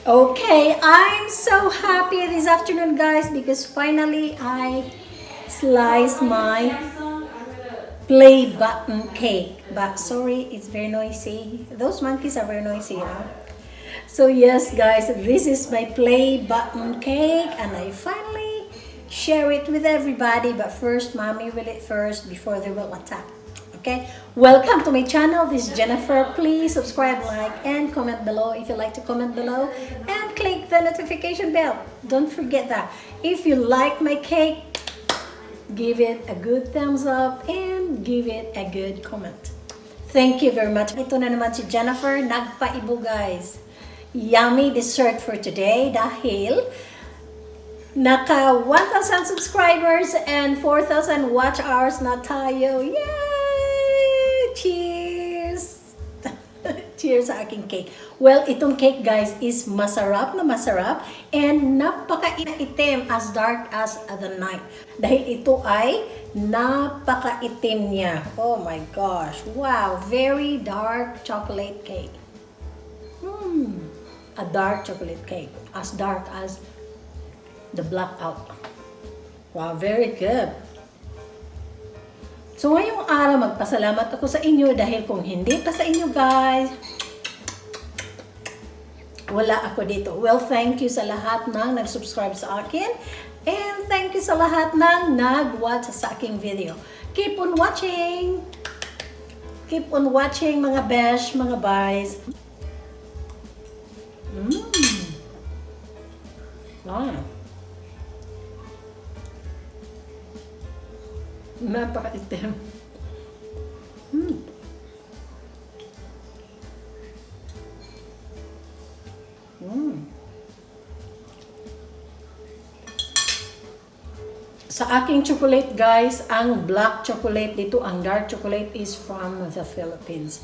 Okay, I'm so happy this afternoon, guys, because finally I sliced my play button cake. But sorry, it's very noisy. Those monkeys are very noisy, you know. So yes, guys, this is my play button cake, and I finally share it with everybody. But first, mommy will eat first before they will attack. Okay, welcome to my channel. This is Jennifer. Please subscribe, like, and comment below if you like to comment below, and click the notification bell. Don't forget that. If you like my cake, give it a good thumbs up and give it a good comment. Thank you very much. Ito na naman si Jennifer, nagpaibo, guys. Yummy dessert for today dahil naka 1,000 subscribers and 4,000 watch hours na tayo. Yay! Cheers! Cheers sa aking cake. Well, itong cake, guys, is masarap na masarap and napaka-itim, as dark as the night. Dahil ito ay napaka-itim niya. Oh my gosh. Wow, very dark chocolate cake. A dark chocolate cake, as dark as the blackout. Wow, very good. So ngayong araw, magpasalamat ako sa inyo dahil kung hindi pa sa inyo, guys, wala ako dito. Well, thank you sa lahat ng nag-subscribe sa akin, and thank you sa lahat ng nag-watch sa aking video. Keep on watching! Keep on watching, mga besh, mga buys. Wow. Napaka-itim. Sa aking chocolate, guys, ang black chocolate dito, ang dark chocolate is from the Philippines.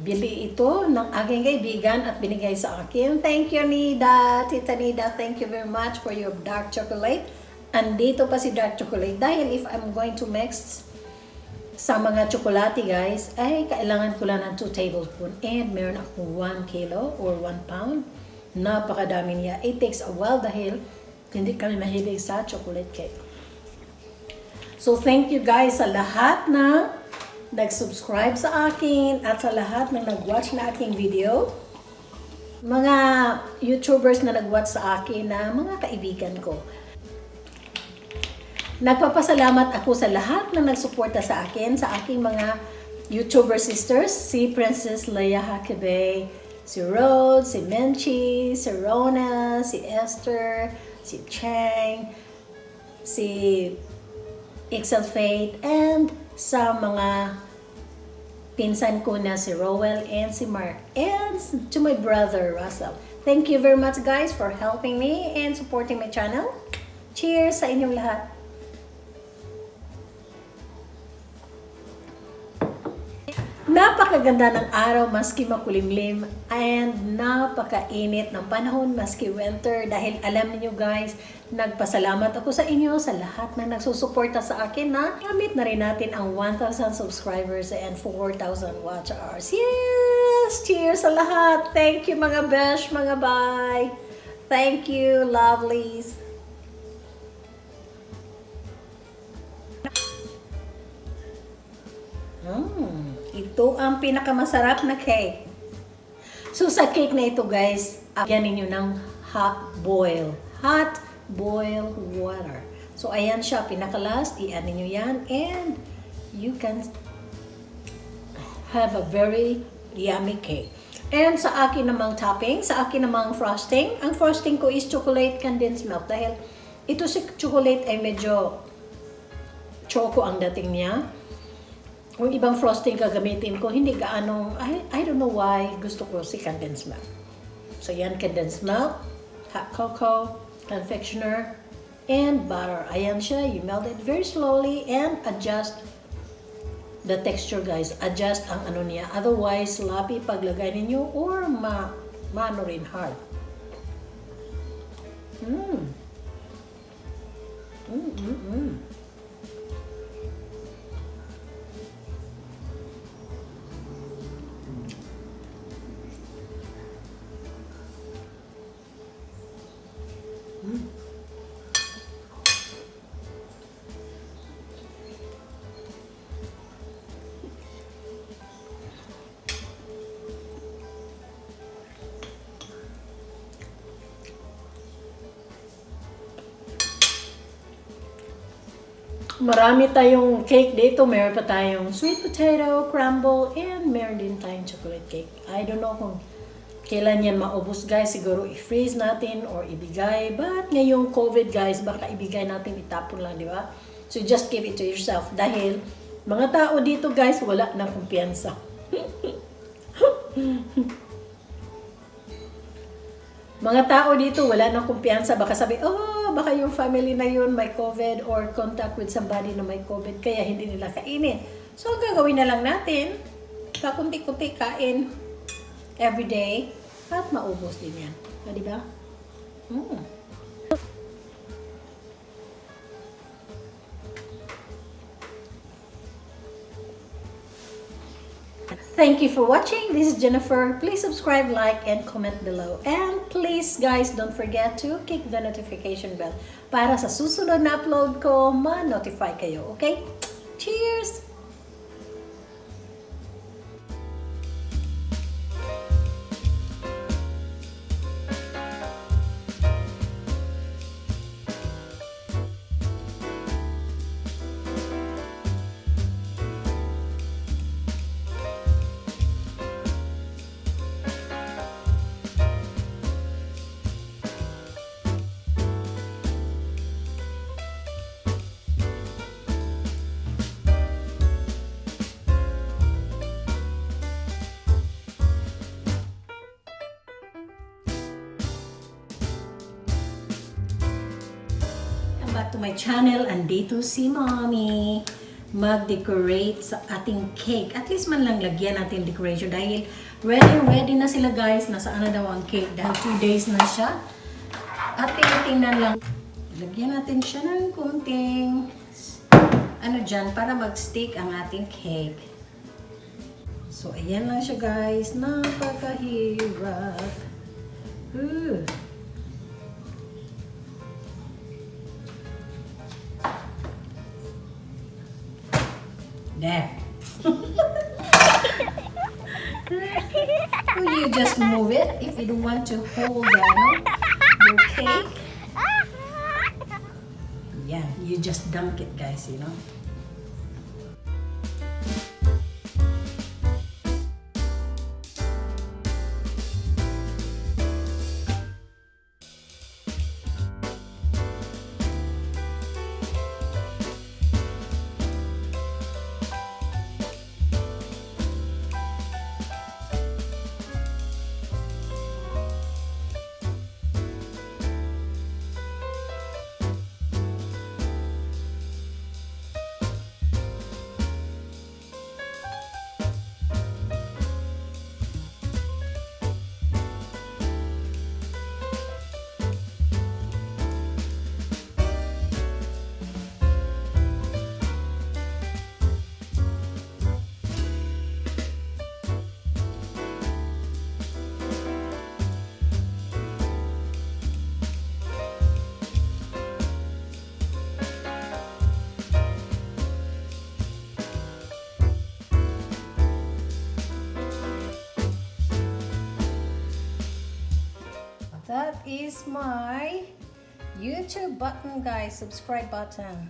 Bili ito ng aking kaibigan at binigay sa akin. Thank you, Nida. Tita Nida, thank you very much for your dark chocolate. Andito pa si dark chocolate dahil if I'm going to mix sa mga tsokolate, guys, ay kailangan ko lang ng 2 tablespoons and meron akong 1 kilo or 1 pound. Napakadami niya. It takes a while dahil hindi kami mahilig sa chocolate cake. So thank you, guys, sa lahat na nag-subscribe sa akin at sa lahat na nag-watch na aking video. Mga YouTubers na nag-watch sa akin na mga kaibigan ko. Nagpapasalamat ako sa lahat na nagsuporta sa akin, sa aking mga YouTuber sisters, si Princess Leia Hakebe, si Rhodes, si Menchi, si Rona, si Esther, si Chang, si Excel Faith, and sa mga pinsan ko na si Rowell and si Mark, and to my brother Russell. Thank you very much, guys, for helping me and supporting my channel. Cheers sa inyong lahat. Napakaganda ng araw maski makulimlim and napakainit ng panahon maski winter dahil alam niyo, guys, nagpasalamat ako sa inyo sa lahat na nagsusuporta sa akin na gamit na rin natin ang 1,000 subscribers and 4,000 watch hours. Yes! Cheers sa lahat! Thank you, mga besh, mga bye! Thank you, lovelies! Ito ang pinakamasarap na cake. So sa cake na ito, guys, yan ninyo ng hot boil water. So ayan siya, pinaka-last, i-add ninyo yan and you can have a very yummy cake. And sa akin namang topping, sa akin namang frosting, ang frosting ko is chocolate condensed milk dahil ito si chocolate ay medyo choco ang dating niya. Kung ibang frosting gagamitin ko, hindi gaano, I don't know why, gusto ko si condensed milk. So yan, condensed milk, hot cocoa, confectioner, and butter. Ayan siya, you melt it very slowly and adjust the texture, guys. Adjust ang ano niya. Otherwise, sloppy paglagay ninyo or maano rin hard. Marami tayong cake dito. Meron pa tayong sweet potato, crumble, and meron din tayong chocolate cake. I don't know kung kailan yan maubos, guys. Siguro i-freeze natin or ibigay. But ngayong COVID, guys, baka ibigay natin, itapon lang, di ba? So just give it to yourself. Dahil mga tao dito, guys, wala nang kumpiyansa. Mga tao dito, wala nang kumpiyansa. Baka sabi, baka yung family na yun may COVID or contact with somebody na may COVID, kaya hindi nila kainin. So, gagawin na lang natin, kakunti-kunti kain everyday at maubos din yan. Diba? Thank you for watching. This is Jennifer. Please subscribe, like, and comment below. And please, guys, don't forget to click the notification bell para sa susunod na upload ko, ma-notify kayo. Okay? Cheers! Back to my channel. Andito si Mommy mag-decorate sa ating cake. At least man lang lagyan natin decoration dahil ready na sila, guys. Nasaan na daw ang cake dahil 2 days na siya. At tingnan lang. Lagyan natin siya ng kunting dyan para mag-stick ang ating cake. So ayan lang siya, guys. Napakahirap. There. You just move it if you don't want to hold your cake. Yeah, you just dunk it, guys, you know. That is my YouTube button, guys. Subscribe button.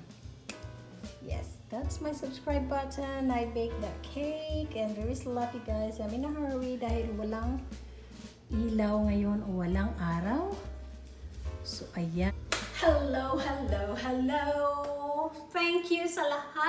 Yes, that's my subscribe button. I baked that cake and very sloppy, guys. I'm in a hurry dahil walang ilaw ngayon o walang araw. So, ayan. Hello. Thank you sa lahat